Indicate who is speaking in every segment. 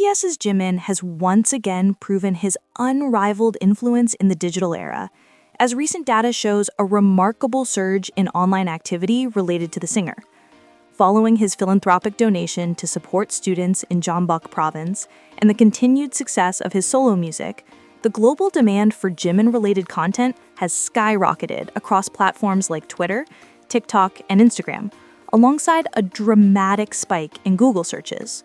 Speaker 1: BTS's Jimin has once again proven his unrivaled influence in the digital era, as recent data shows a remarkable surge in online activity related to the singer. Following his philanthropic donation to support students in Jeonbuk province and the continued success of his solo music, the global demand for Jimin-related content has skyrocketed across platforms like Twitter, TikTok, and Instagram, alongside a dramatic spike in Google searches.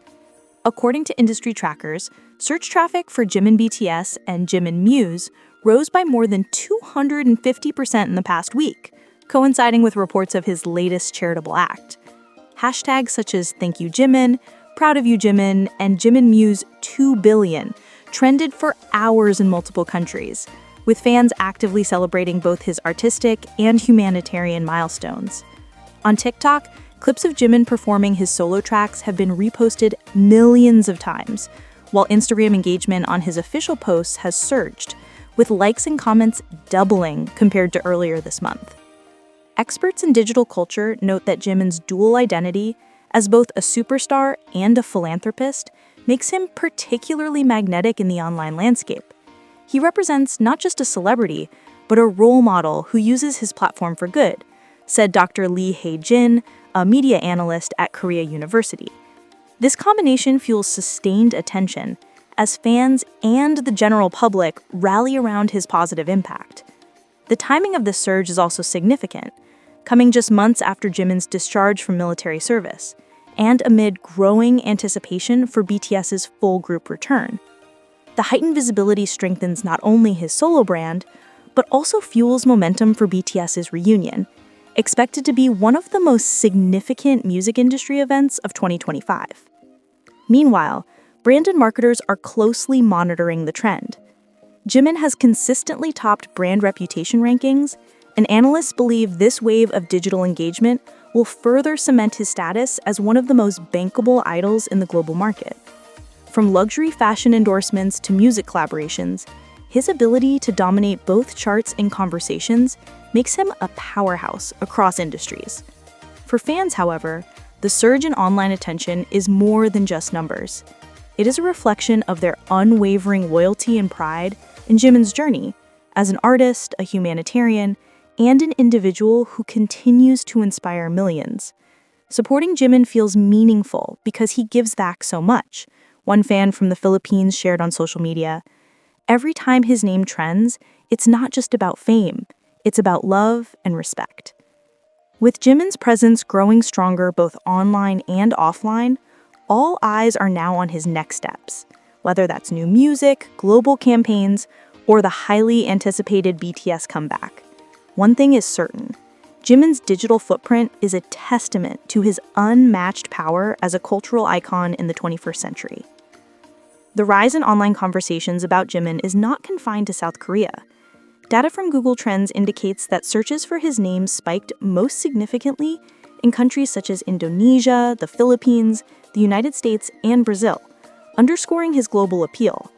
Speaker 1: According to industry trackers, search traffic for Jimin BTS and jiminnews rose by more than 250% in the past week, coinciding with reports of his latest charitable act. Hashtags such as Thank You Jimin, Proud of You Jimin, and jiminnews 2 billion trended for hours in multiple countries, with fans actively celebrating both his artistic and humanitarian milestones. On TikTok, clips of Jimin performing his solo tracks have been reposted millions of times, while Instagram engagement on his official posts has surged, with likes and comments doubling compared to earlier this month. Experts in digital culture note that Jimin's dual identity, as both a superstar and a philanthropist, makes him particularly magnetic in the online landscape. He represents not just a celebrity, but a role model who uses his platform for good, said Dr. Lee Hae-jin, a media analyst at Korea University. This combination fuels sustained attention as fans and the general public rally around his positive impact. The timing of this surge is also significant, coming just months after Jimin's discharge from military service, and amid growing anticipation for BTS's full group return. The heightened visibility strengthens not only his solo brand, but also fuels momentum for BTS's reunion, expected to be one of the most significant music industry events of 2025. Meanwhile, brand and marketers are closely monitoring the trend. Jimin has consistently topped brand reputation rankings, and analysts believe this wave of digital engagement will further cement his status as one of the most bankable idols in the global market. From luxury fashion endorsements to music collaborations, his ability to dominate both charts and conversations makes him a powerhouse across industries. For fans, however, the surge in online attention is more than just numbers. It is a reflection of their unwavering loyalty and pride in Jimin's journey as an artist, a humanitarian, and an individual who continues to inspire millions. Supporting Jimin feels meaningful because he gives back so much. One fan from the Philippines shared on social media, "Every time his name trends, it's not just about fame, it's about love and respect." With Jimin's presence growing stronger both online and offline, all eyes are now on his next steps, whether that's new music, global campaigns, or the highly anticipated BTS comeback. One thing is certain, Jimin's digital footprint is a testament to his unmatched power as a cultural icon in the 21st century. The rise in online conversations about Jimin is not confined to South Korea. Data from Google Trends indicates that searches for his name spiked most significantly in countries such as Indonesia, the Philippines, the United States, and Brazil, underscoring his global appeal.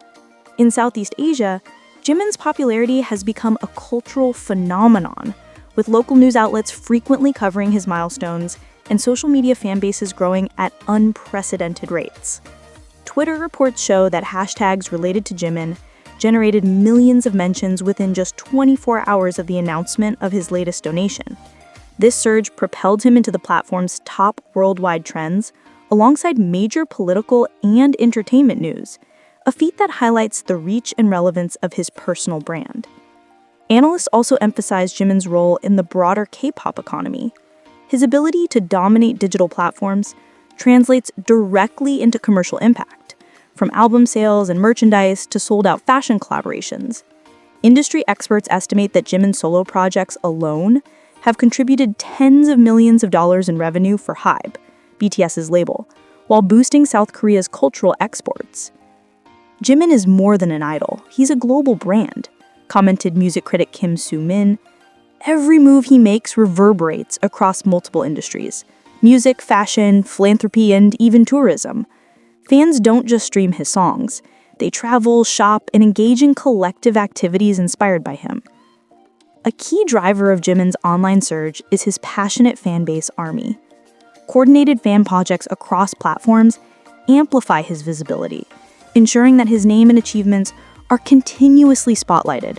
Speaker 1: In Southeast Asia, Jimin's popularity has become a cultural phenomenon, with local news outlets frequently covering his milestones and social media fan bases growing at unprecedented rates. Twitter reports show that hashtags related to Jimin generated millions of mentions within just 24 hours of the announcement of his latest donation. This surge propelled him into the platform's top worldwide trends, alongside major political and entertainment news, a feat that highlights the reach and relevance of his personal brand. Analysts also emphasize Jimin's role in the broader K-pop economy. His ability to dominate digital platforms translates directly into commercial impact, from album sales and merchandise to sold-out fashion collaborations. Industry experts estimate that Jimin's solo projects alone have contributed tens of millions of dollars in revenue for HYBE, BTS's label, while boosting South Korea's cultural exports. Jimin is more than an idol, he's a global brand, commented music critic Kim Soo-min. Every move he makes reverberates across multiple industries: music, fashion, philanthropy, and even tourism. Fans don't just stream his songs, they travel, shop, and engage in collective activities inspired by him. A key driver of Jimin's online surge is his passionate fanbase army. Coordinated fan projects across platforms amplify his visibility, ensuring that his name and achievements are continuously spotlighted.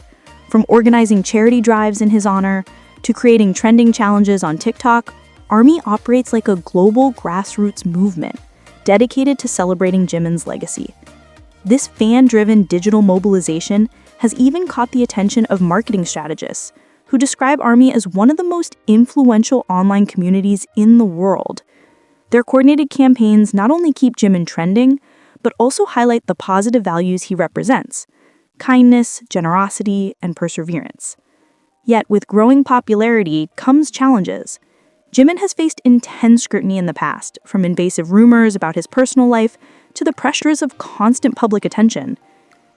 Speaker 1: From organizing charity drives in his honor to creating trending challenges on TikTok, ARMY operates like a global grassroots movement dedicated to celebrating Jimin's legacy. This fan-driven digital mobilization has even caught the attention of marketing strategists, who describe ARMY as one of the most influential online communities in the world. Their coordinated campaigns not only keep Jimin trending, but also highlight the positive values he represents: kindness, generosity, and perseverance. Yet, with growing popularity comes challenges. Jimin has faced intense scrutiny in the past, from invasive rumors about his personal life to the pressures of constant public attention.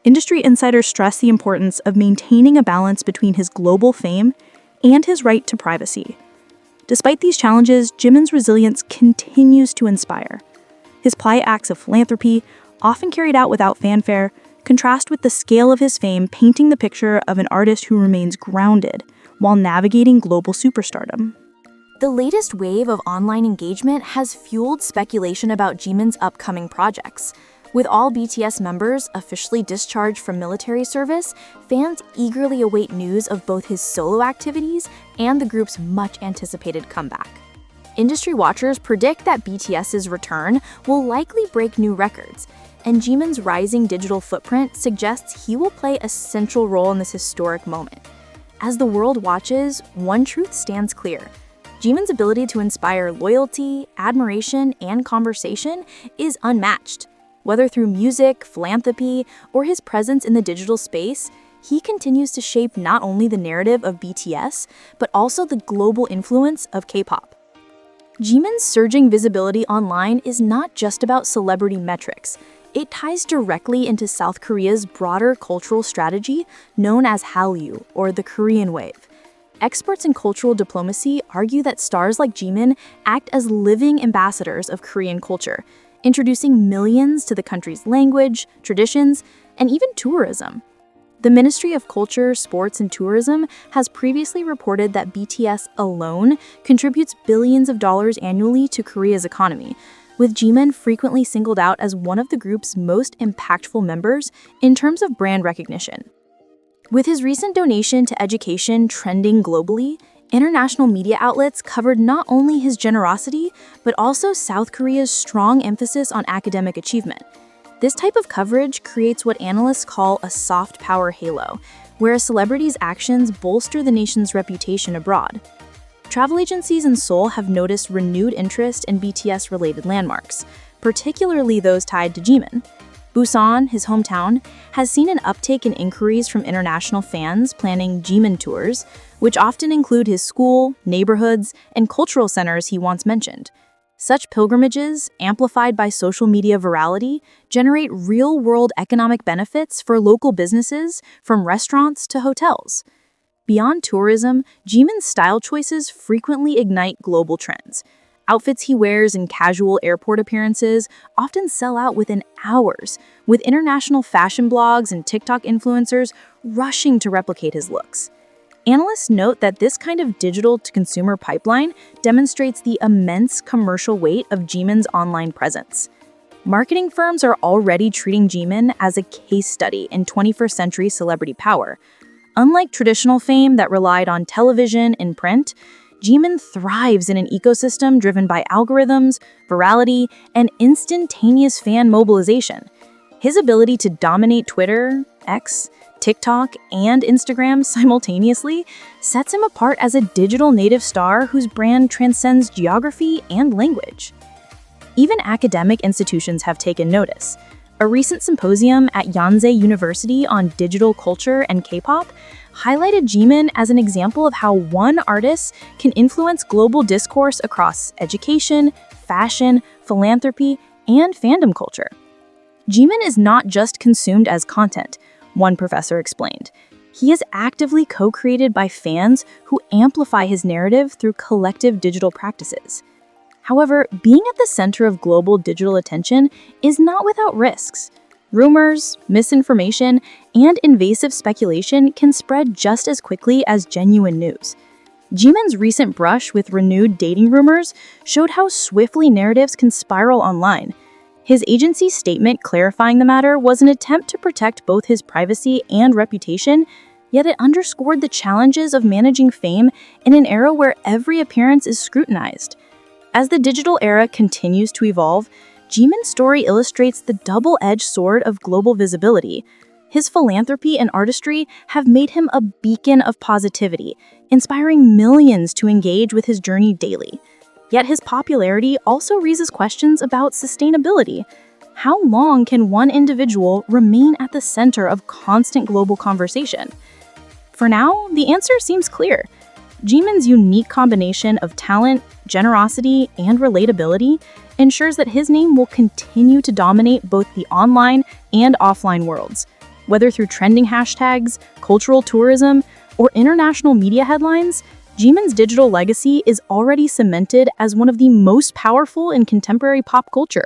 Speaker 1: Industry insiders stress the importance of maintaining a balance between his global fame and his right to privacy. Despite these challenges, Jimin's resilience continues to inspire. His polite acts of philanthropy, often carried out without fanfare, contrast with the scale of his fame, painting the picture of an artist who remains grounded while navigating global superstardom.
Speaker 2: The latest wave of online engagement has fueled speculation about Jimin's upcoming projects. With all BTS members officially discharged from military service, fans eagerly await news of both his solo activities and the group's much-anticipated comeback. Industry watchers predict that BTS's return will likely break new records, and Jimin's rising digital footprint suggests he will play a central role in this historic moment. As the world watches, one truth stands clear: Jimin's ability to inspire loyalty, admiration, and conversation is unmatched. Whether through music, philanthropy, or his presence in the digital space, he continues to shape not only the narrative of BTS, but also the global influence of K-pop. Jimin's surging visibility online is not just about celebrity metrics. It ties directly into South Korea's broader cultural strategy known as Hallyu, or the Korean Wave. Experts in cultural diplomacy argue that stars like Jimin act as living ambassadors of Korean culture, introducing millions to the country's language, traditions, and even tourism. The Ministry of Culture, Sports, and Tourism has previously reported that BTS alone contributes billions of dollars annually to Korea's economy, with Jimin frequently singled out as one of the group's most impactful members in terms of brand recognition. With his recent donation to education trending globally, international media outlets covered not only his generosity, but also South Korea's strong emphasis on academic achievement. This type of coverage creates what analysts call a soft power halo, where a celebrity's actions bolster the nation's reputation abroad. Travel agencies in Seoul have noticed renewed interest in BTS-related landmarks, particularly those tied to Jimin. Busan, his hometown, has seen an uptake in inquiries from international fans planning Jimin tours, which often include his school, neighborhoods, and cultural centers he once mentioned. Such pilgrimages, amplified by social media virality, generate real-world economic benefits for local businesses, from restaurants to hotels. Beyond tourism, Jimin's style choices frequently ignite global trends. Outfits he wears in casual airport appearances often sell out within hours, with international fashion blogs and TikTok influencers rushing to replicate his looks. Analysts note that this kind of digital-to-consumer pipeline demonstrates the immense commercial weight of Jimin's online presence. Marketing firms are already treating Jimin as a case study in 21st century celebrity power. Unlike traditional fame that relied on television and print, Jimin thrives in an ecosystem driven by algorithms, virality, and instantaneous fan mobilization. His ability to dominate Twitter, X, TikTok, and Instagram simultaneously sets him apart as a digital native star whose brand transcends geography and language. Even academic institutions have taken notice. A recent symposium at Yonsei University on digital culture and K-pop highlighted Jimin as an example of how one artist can influence global discourse across education, fashion, philanthropy, and fandom culture. Jimin is not just consumed as content, one professor explained. He is actively co-created by fans who amplify his narrative through collective digital practices. However, being at the center of global digital attention is not without risks. Rumors, misinformation, and invasive speculation can spread just as quickly as genuine news. Jimin's recent brush with renewed dating rumors showed how swiftly narratives can spiral online.
Speaker 1: His agency's statement clarifying the matter was an attempt to protect both his privacy and reputation, yet it underscored the challenges of managing fame in an era where every appearance is scrutinized. As the digital era continues to evolve, Jimin's story illustrates the double-edged sword of global visibility. His philanthropy and artistry have made him a beacon of positivity, inspiring millions to engage with his journey daily. Yet his popularity also raises questions about sustainability. How long can one individual remain at the center of constant global conversation? For now, the answer seems clear. Jimin's unique combination of talent, generosity, and relatability ensures that his name will continue to dominate both the online and offline worlds. Whether through trending hashtags, cultural tourism, or international media headlines, Jimin's digital legacy is already cemented as one of the most powerful in contemporary pop culture.